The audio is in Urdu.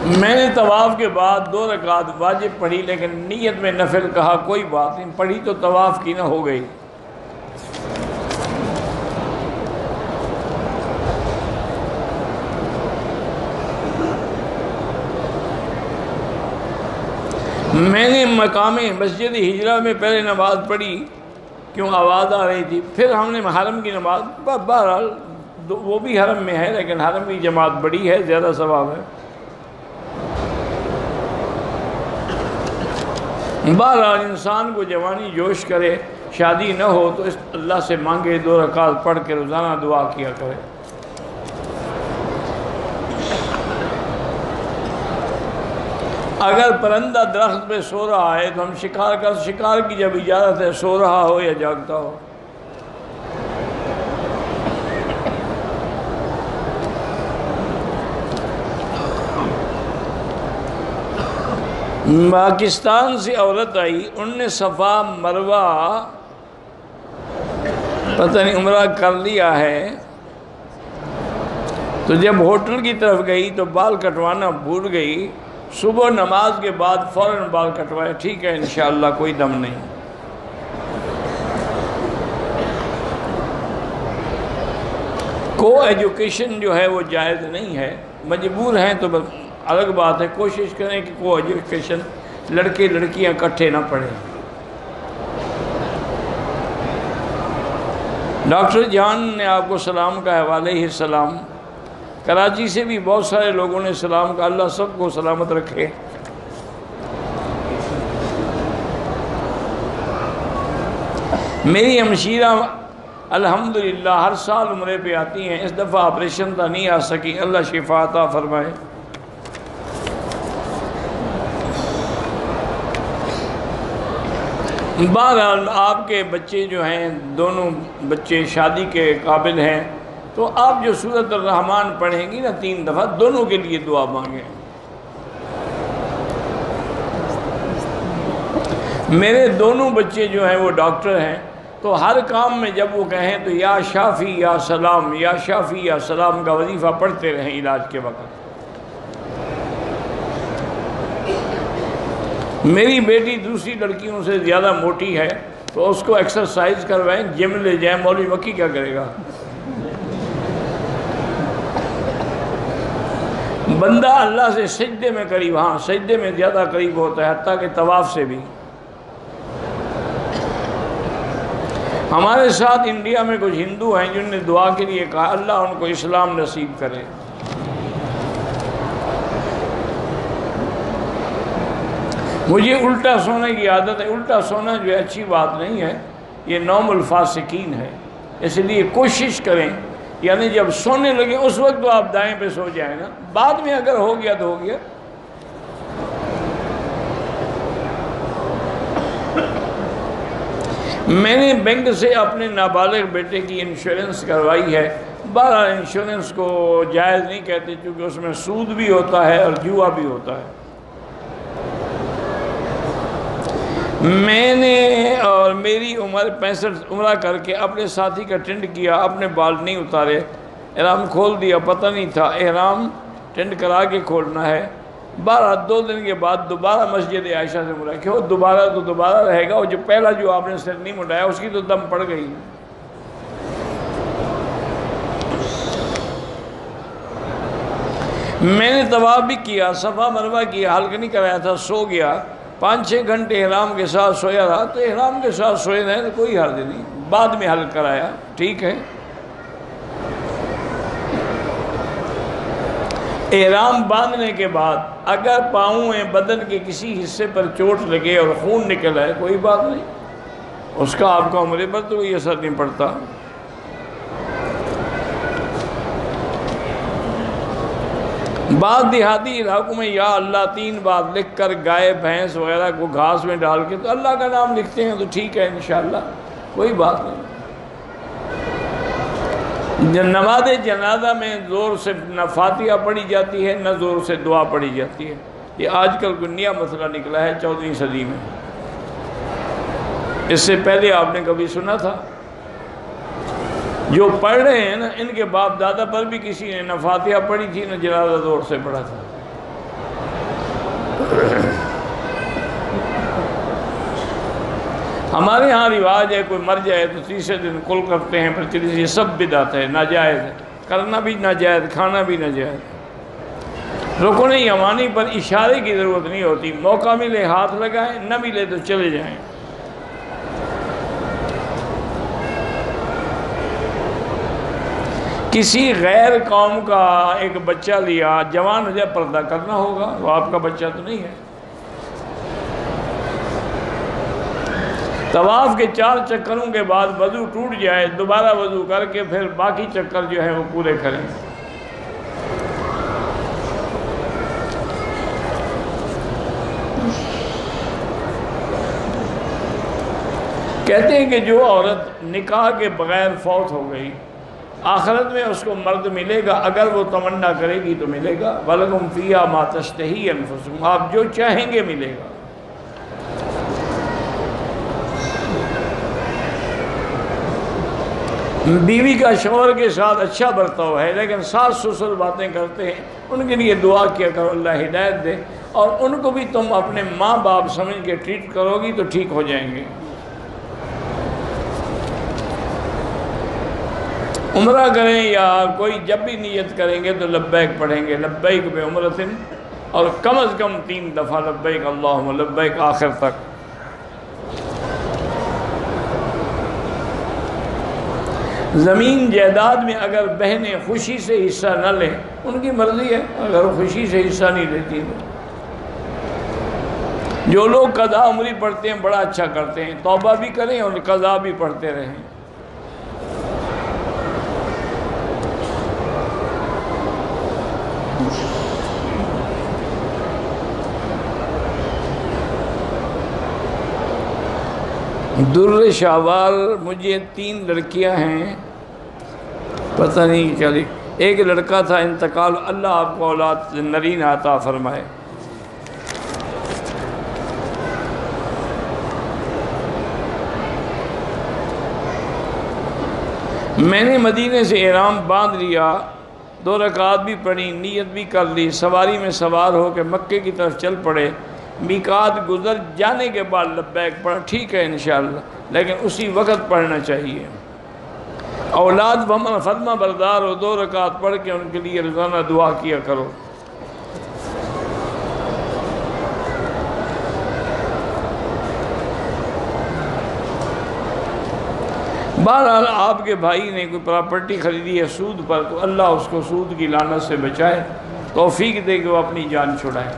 میں نے طواف کے بعد 2 رکعت واجب پڑھی، لیکن نیت میں نفل کہا، کوئی بات نہیں، پڑھی تو طواف کی نہ ہو گئی۔ میں نے مقام مسجد ہجرہ میں پہلے نماز پڑھی، کیوں آواز آ رہی تھی، پھر ہم نے حرم کی نماز، بہرحال وہ بھی حرم میں ہے، لیکن حرم کی جماعت بڑی ہے، زیادہ ثواب ہے۔ بہرحال انسان کو جوانی جوش کرے، شادی نہ ہو تو اس اللہ سے مانگے، 2 رکعت پڑھ کے روزانہ دعا کیا کرے۔ اگر پرندہ درخت پہ سو رہا ہے تو ہم شکار کی جب اجازت ہے، سو رہا ہو یا جاگتا ہو۔ پاکستان سے عورت آئی، انہوں نے صفا مروہ پتہ نہیں عمرہ کر لیا ہے، تو جب ہوٹل کی طرف گئی تو بال کٹوانا بھول گئی، صبح نماز کے بعد فوراً بال کٹوائے، ٹھیک ہے انشاءاللہ کوئی دم نہیں۔ کو ایجوکیشن جو ہے وہ جائز نہیں ہے، مجبور ہیں تو الگ بات ہے، کوشش کریں کہ کو ایجوکیشن لڑکے لڑکیاں اکٹھے نہ پڑھیں۔ ڈاکٹر جان نے آپ کو سلام کا ہے، وعلیہ السلام۔ کراچی سے بھی بہت سارے لوگوں نے سلام کا، اللہ سب کو سلامت رکھے۔ میری ہمشیرہ الحمدللہ ہر سال عمرے پہ آتی ہیں، اس دفعہ آپریشن تھا نہیں آ سکی، اللہ شفا عطا فرمائے۔ بہرحال آپ کے بچے جو ہیں، دونوں بچے شادی کے قابل ہیں، تو آپ جو سورۃ الرحمن پڑھیں گی نا 3 دفعہ، دونوں کے لیے دعا مانگیں۔ میرے دونوں بچے جو ہیں وہ ڈاکٹر ہیں، تو ہر کام میں جب وہ کہیں تو یا شافی یا سلام، یا شافی یا سلام کا وظیفہ پڑھتے رہیں علاج کے وقت۔ میری بیٹی دوسری لڑکیوں سے زیادہ موٹی ہے، تو اس کو ایکسرسائز کروائیں، جم لے جائیں، مولوی مکی کیا کرے گا؟ بندہ اللہ سے سجدے میں قریب، ہاں سجدے میں زیادہ قریب ہوتا ہے، حتیٰ کہ طواف سے بھی۔ ہمارے ساتھ انڈیا میں کچھ ہندو ہیں جنہوں نے دعا کے لیے کہا اللہ ان کو اسلام نصیب کرے۔ مجھے الٹا سونے کی عادت ہے، الٹا سونا جو ہے اچھی بات نہیں ہے، یہ نوم الفاسقین ہے، اس لیے کوشش کریں، یعنی جب سونے لگے اس وقت تو آپ دائیں پہ سو جائیں نا، بعد میں اگر ہو گیا تو ہو گیا۔ میں نے بینک سے اپنے نابالغ بیٹے کی انشورنس کروائی ہے، بہرحال انشورنس کو جائز نہیں کہتے، چونکہ اس میں سود بھی ہوتا ہے اور جوا بھی ہوتا ہے۔ میں نے اور میری عمر 65 عمرہ کر کے اپنے ساتھی کا ٹینڈ کیا، اپنے بال نہیں اتارے، احرام کھول دیا، پتہ نہیں تھا احرام ٹینڈ کرا کے کھولنا ہے۔ 2 دن کے بعد دوبارہ مسجد عائشہ سے ملا، کیوں دوبارہ تو دوبارہ رہے گا، اور جو پہلا جو آپ نے سر نہیں مڈایا اس کی تو دم پڑ گئی۔ میں نے طواف بھی کیا، صفا مروہ کیا، حلق نہیں کرایا تھا، سو گیا، 5-6 گھنٹے احرام کے ساتھ سویا رہا، تو احرام کے ساتھ سوئے رہے تو کوئی حرج نہیں، بعد میں حلق کرایا، ٹھیک ہے۔ احرام باندھنے کے بعد اگر پاؤں میں بدن کے کسی حصے پر چوٹ لگے اور خون نکل آئے کوئی بات نہیں، اس کا آپ کا عمرے پر تو کوئی اثر نہیں پڑتا۔ بعض دیہاتی علاقوں میں یا اللہ 3 بار لکھ کر گائے بھینس وغیرہ کو گھاس میں ڈال کے تو اللہ کا نام لکھتے ہیں، تو ٹھیک ہے انشاءاللہ کوئی بات نہیں۔ نماز جنازہ میں زور سے نہ فاتحہ پڑھی جاتی ہے نہ زور سے دعا پڑھی جاتی ہے، یہ آج کل کوئی نیا مسئلہ نکلا ہے 14ویں صدی میں، اس سے پہلے آپ نے کبھی سنا تھا؟ جو پڑھ رہے ہیں نا ان کے باپ دادا پر بھی کسی نے نہ فاتحہ پڑھی تھی نہ جنازہ زور سے پڑھا تھا۔ ہمارے ہاں رواج ہے، کوئی مر جائے تو تیسرے دن کل کرتے ہیں، پھر یہ سب بدعت ہے، ناجائز ہے، کرنا بھی ناجائز، کھانا بھی ناجائز۔ رکن یمانی پر اشارے کی ضرورت نہیں ہوتی، موقع ملے ہاتھ لگائیں، نہ ملے تو چلے جائیں۔ کسی غیر قوم کا ایک بچہ لیا، جوان ہو جائے پردہ کرنا ہوگا، وہ آپ کا بچہ تو نہیں ہے۔ طواف کے 4 چکروں کے بعد وضو ٹوٹ جائے، دوبارہ وضو کر کے پھر باقی چکر جو ہیں وہ پورے کریں۔ کہتے ہیں کہ جو عورت نکاح کے بغیر فوت ہو گئی، آخرت میں اس کو مرد ملے گا، اگر وہ تمنا کرے گی تو ملے گا۔ وَلَكُمْ فِيهَا مَا تَشْتَهِي أَنفُسُكُمْ، آپ جو چاہیں گے ملے گا۔ بیوی کا شوہر کے ساتھ اچھا برتاؤ ہے، لیکن ساس سسر باتیں کرتے ہیں، ان کے لیے دعا کیا کرو اللہ ہدایت دے، اور ان کو بھی تم اپنے ماں باپ سمجھ کے ٹریٹ کرو گی تو ٹھیک ہو جائیں گے۔ عمرہ کریں یا کوئی جب بھی نیت کریں گے تو لبیک پڑھیں گے، لبیک بعمرۃ، اور کم از کم 3 دفعہ لبیک اللہم لبیک آخر تک۔ زمین جائیداد میں اگر بہنیں خوشی سے حصہ نہ لیں، ان کی مرضی ہے، اگر وہ خوشی سے حصہ نہیں لیتی تو۔ جو لوگ قضاء عمری پڑھتے ہیں بڑا اچھا کرتے ہیں، توبہ بھی کریں اور قضاء بھی پڑھتے رہیں۔ در شاوال، مجھے 3 لڑکیاں ہیں، پتہ نہیں چلی، ایک لڑکا تھا انتقال، اللہ آپ کو اولاد نرین عطا فرمائے۔ میں نے مدینے سے احرام باندھ لیا، 2 رکعات بھی پڑھی، نیت بھی کر لی، سواری میں سوار ہو کے مکے کی طرف چل پڑے، میقات گزر جانے کے بعد لبیک پڑھا، ٹھیک ہے انشاءاللہ، لیکن اسی وقت پڑھنا چاہیے۔ اولاد فرما بردار ہو، 2 رکعت پڑھ کے ان کے لیے روزانہ دعا کیا کرو۔ بہرحال آپ کے بھائی نے کوئی پراپرٹی خریدی ہے سود پر، تو اللہ اس کو سود کی لعنت سے بچائے، توفیق دے کہ وہ اپنی جان چھڑائے۔